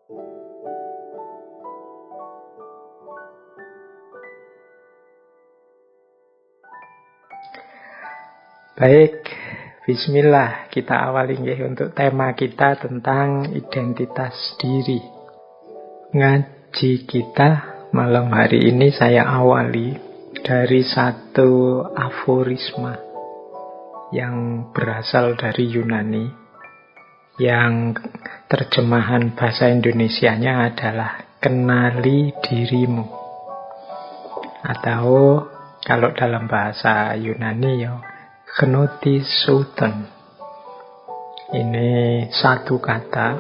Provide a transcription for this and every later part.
Baik, bismillah, kita awali nggih untuk tema kita tentang identitas diri. Ngaji kita malam hari ini saya awali dari satu aforisma yang berasal dari Yunani, yang terjemahan bahasa Indonesianya adalah kenali dirimu. Atau kalau dalam bahasa Yunani ya gnotisouton. Ini satu kata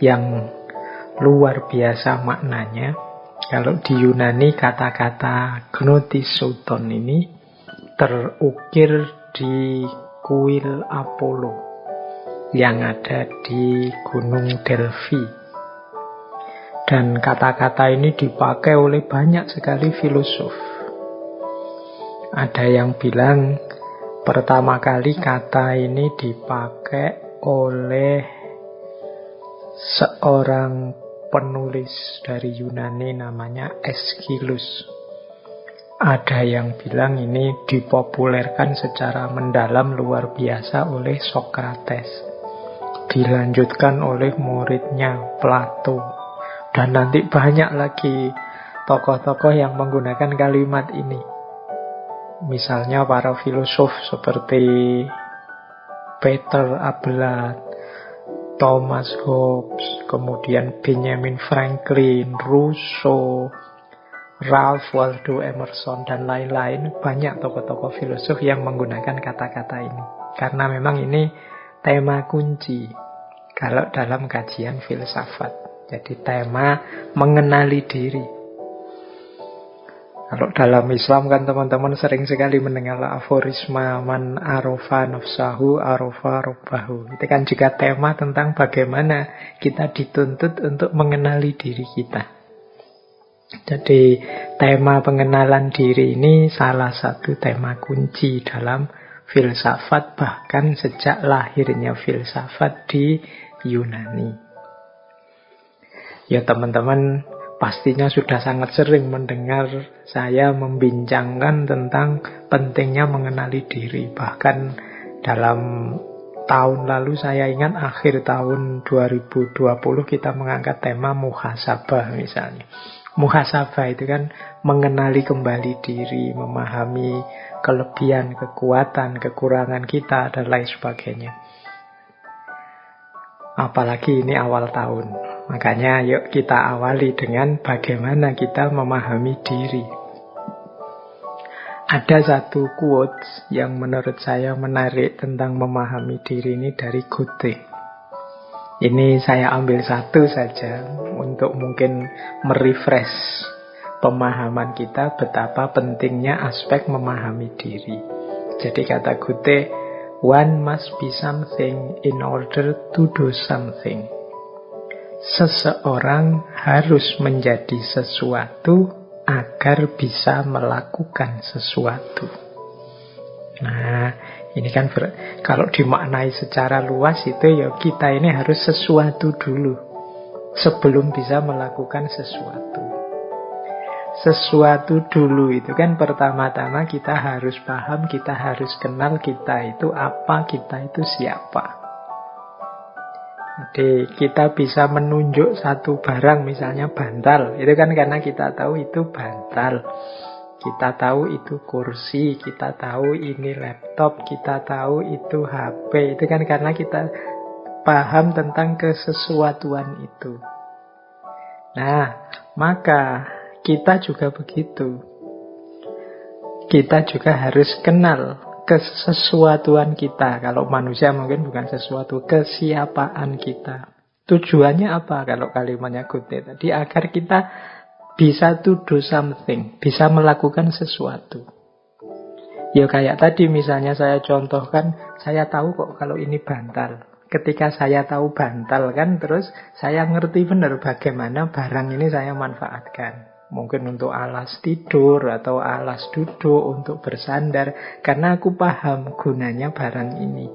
yang luar biasa maknanya. Kalau di Yunani kata-kata gnotisouton ini terukir di kuil Apollo yang ada di Gunung Delphi. Dan kata-kata ini dipakai oleh banyak sekali filosof. Ada yang bilang pertama kali kata ini dipakai oleh seorang penulis dari Yunani namanya Aeschylus. Ada yang bilang ini dipopulerkan secara mendalam luar biasa oleh Socrates. Dilanjutkan oleh muridnya Plato. Dan nanti banyak lagi tokoh-tokoh yang menggunakan kalimat ini. Misalnya para filosof seperti Peter Abelard, Thomas Hobbes, kemudian Benjamin Franklin, Rousseau, Ralph Waldo Emerson, dan lain-lain. Banyak tokoh-tokoh filosof yang menggunakan kata-kata ini. Karena memang ini tema kunci kalau dalam kajian filsafat. Jadi tema mengenali diri. Kalau dalam Islam kan teman-teman sering sekali mendengar aforisma man arofa nafsahu arofa robbahu. Itu kan juga tema tentang bagaimana kita dituntut untuk mengenali diri kita. Jadi tema pengenalan diri ini salah satu tema kunci dalam filsafat, bahkan sejak lahirnya filsafat di Yunani. Ya teman-teman pastinya sudah sangat sering mendengar saya membincangkan tentang pentingnya mengenali diri. Bahkan dalam tahun lalu saya ingat akhir tahun 2020 kita mengangkat tema muhasabah misalnya. Muhasabah itu kan mengenali kembali diri, memahami kelebihan, kekuatan, kekurangan kita, dan lain sebagainya. Apalagi ini awal tahun. Makanya yuk kita awali dengan bagaimana kita memahami diri. Ada satu quotes yang menurut saya menarik tentang memahami diri ini dari Goethe. Ini saya ambil satu saja untuk mungkin merefresh pemahaman kita betapa pentingnya aspek memahami diri. Jadi kata Goethe, one must be something in order to do something. Seseorang harus menjadi sesuatu agar bisa melakukan sesuatu. Nah, ini kan kalau dimaknai secara luas itu ya kita ini harus sesuatu dulu sebelum bisa melakukan sesuatu. Sesuatu dulu itu kan pertama-tama kita harus paham, kita harus kenal kita itu apa, kita itu siapa. Jadi kita bisa menunjuk satu barang, misalnya bantal. Itu kan karena kita tahu itu bantal. Kita tahu itu kursi, kita tahu ini laptop, kita tahu itu HP. Itu kan karena kita paham tentang kesesuatuan itu. Nah, maka kita juga begitu. Kita juga harus kenal kesesuatuan kita. Kalau manusia mungkin bukan sesuatu, kesiapaan kita. Tujuannya apa kalau kalimatnya Goethe tadi? Agar kita bisa to do something, bisa melakukan sesuatu. Ya kayak tadi misalnya saya contohkan, saya tahu kok kalau ini bantal. Ketika saya tahu bantal kan, terus saya ngerti benar bagaimana barang ini saya manfaatkan. Mungkin untuk alas tidur atau alas duduk, untuk bersandar. Karena aku paham gunanya barang ini.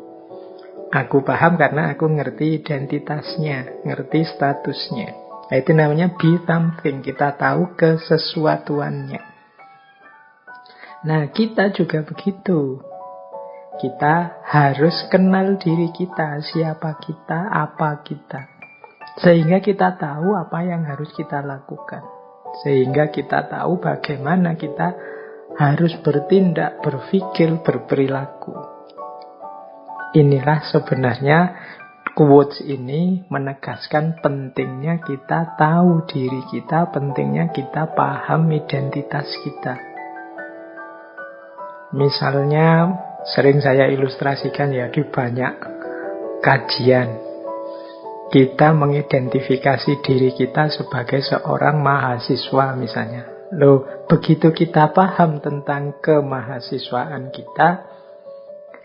Aku paham karena aku ngerti identitasnya, ngerti statusnya. Nah, itu namanya be something. Kita tahu kesesuatuannya. Nah, kita juga begitu. Kita harus kenal diri kita, siapa kita, apa kita. Sehingga kita tahu apa yang harus kita lakukan. Sehingga kita tahu bagaimana kita harus bertindak, berpikir, berperilaku. Inilah sebenarnya quotes ini menegaskan pentingnya kita tahu diri kita, pentingnya kita paham identitas kita. Misalnya, sering saya ilustrasikan ya di banyak kajian. Kita mengidentifikasi diri kita sebagai seorang mahasiswa misalnya. Loh, begitu kita paham tentang kemahasiswaan kita,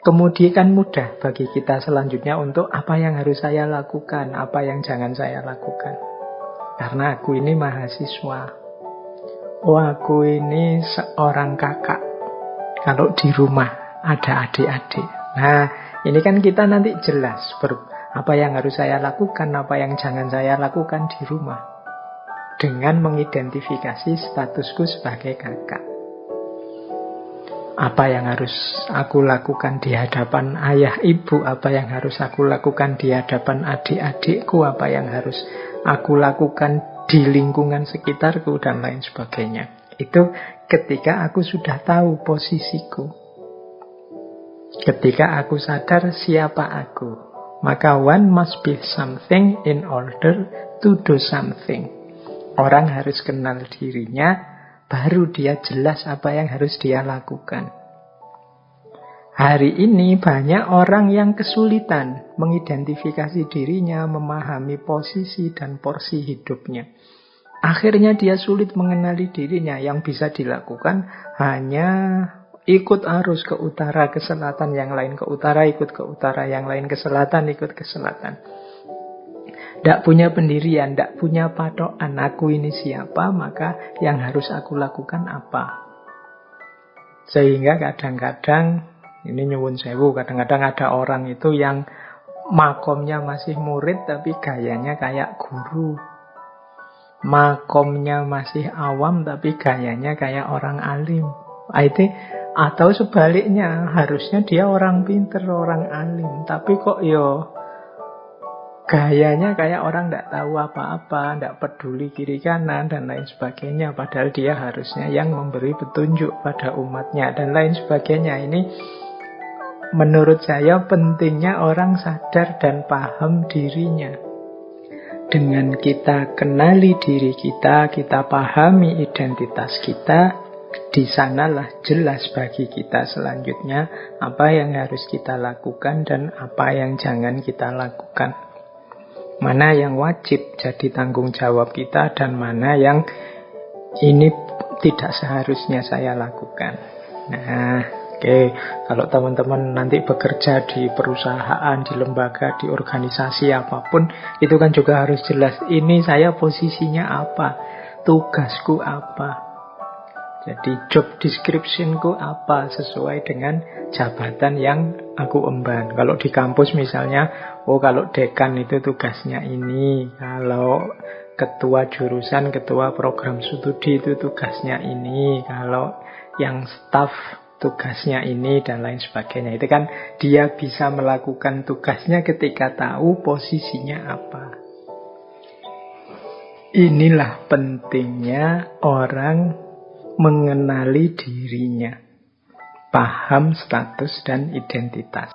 kemudian kan mudah bagi kita selanjutnya untuk apa yang harus saya lakukan, apa yang jangan saya lakukan. Karena aku ini mahasiswa. Oh, aku ini seorang kakak. Kalau di rumah ada adik-adik. Nah, ini kan kita nanti jelas apa yang harus saya lakukan, apa yang jangan saya lakukan di rumah. Dengan mengidentifikasi statusku sebagai kakak. Apa yang harus aku lakukan di hadapan ayah ibu, apa yang harus aku lakukan di hadapan adik-adikku, apa yang harus aku lakukan di lingkungan sekitarku, dan lain sebagainya. Itu ketika aku sudah tahu posisiku. Ketika aku sadar siapa aku, maka one must be something in order to do something. Orang harus kenal dirinya, baru dia jelas apa yang harus dia lakukan. Hari ini banyak orang yang kesulitan mengidentifikasi dirinya, memahami posisi dan porsi hidupnya. Akhirnya dia sulit mengenali dirinya. Yang bisa dilakukan hanya ikut arus ke utara, ke selatan, yang lain ke utara, ikut ke utara, yang lain ke selatan, ikut ke selatan. Tidak punya pendirian, tidak punya patokan. Aku ini siapa, maka yang harus aku lakukan apa. Sehingga kadang-kadang, ini nyuwun sewu, kadang-kadang ada orang itu yang makomnya masih murid, tapi gayanya kayak guru. Makomnya masih awam, tapi gayanya kayak orang alim. Atau sebaliknya, harusnya dia orang pinter, orang alim, tapi kok gayanya kayak orang tidak tahu apa-apa, tidak peduli kiri kanan, dan lain sebagainya. Padahal dia harusnya yang memberi petunjuk pada umatnya, dan lain sebagainya. Ini menurut saya pentingnya orang sadar dan paham dirinya. Dengan kita kenali diri kita, kita pahami identitas kita, di sanalah jelas bagi kita selanjutnya apa yang harus kita lakukan dan apa yang jangan kita lakukan. Mana yang wajib jadi tanggung jawab kita dan mana yang ini tidak seharusnya saya lakukan. Nah, oke. Kalau teman-teman nanti bekerja di perusahaan, di lembaga, di organisasi apapun, itu kan juga harus jelas ini saya posisinya apa, tugasku apa. Jadi job description-ku apa sesuai dengan jabatan yang aku emban. Kalau di kampus misalnya, kalau dekan itu tugasnya ini. Kalau ketua jurusan, ketua program studi itu tugasnya ini. Kalau yang staff tugasnya ini dan lain sebagainya. Itu kan dia bisa melakukan tugasnya ketika tahu posisinya apa. Inilah pentingnya orang mengenali dirinya, paham status dan identitas.